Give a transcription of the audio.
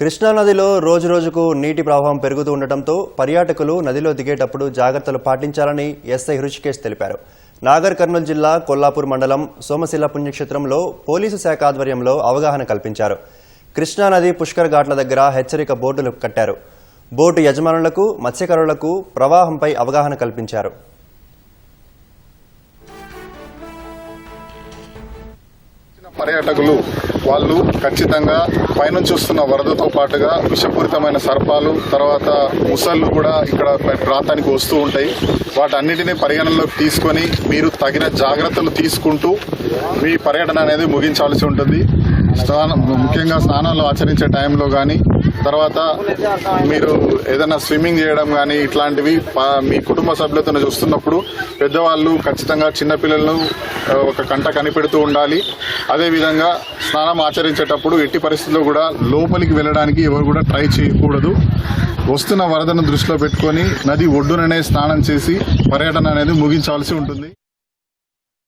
కృష్ణానదిలో రోజురోజుకు నీటి ప్రవాహం పెరుగుతూ ఉండటంతో పర్యాటకులు నదిలో దిగేటప్పుడు జాగ్రత్తలు పాటించాలని ఎస్ఐ హృషికేశ్ తెలిపారు. నాగర్ కర్నూలు జిల్లా కొల్లాపూర్ మండలం సోమశిల పుణ్యక్షేత్రంలో పోలీసు శాఖ ఆధ్వర్యంలో అవగాహన కల్పించారు. కృష్ణానది పుష్కర్ ఘాట్ల దగ్గర హెచ్చరిక బోర్డులు కట్టారు. బోటు యజమానులకు మత్స్యకారులకు ప్రవాహంపై అవగాహన కల్పించారు. పర్యాటకులు వాళ్ళు ఖచ్చితంగా పైనుంచి వస్తున్న వరదతో పాటుగా విషపూరితమైన సర్పాలు తర్వాత ముసళ్ళు కూడా ఇక్కడ ప్రాంతానికి వస్తూ ఉంటాయి. వాటన్నిటిని పరిగణనలోకి తీసుకొని మీరు తగిన జాగ్రత్తలు తీసుకుంటూ మీ పర్యటన అనేది ముగించాల్సి ఉంటుంది. ముఖ్యంగా స్నానాలు ఆచరించే టైంలో కానీ తర్వాత మీరు ఏదైనా స్విమ్మింగ్ చేయడం కానీ ఇట్లాంటివి మీ కుటుంబ సభ్యులతో చూస్తున్నప్పుడు పెద్దవాళ్ళు ఖచ్చితంగా చిన్నపిల్లలను ఒక కంట కనిపెడుతూ ఉండాలి. అదేవిధంగా స్నానం ఆచరించేటప్పుడు ఎట్టి పరిస్థితుల్లో కూడా లోపలికి వెళ్ళడానికి ఎవరు కూడా ట్రై చేయకూడదు. వస్తున్న వరదను దృష్టిలో పెట్టుకొని నది ఒడ్డుననే స్నానం చేసి పర్యటన అనేది ముగించాల్సి ఉంటుంది.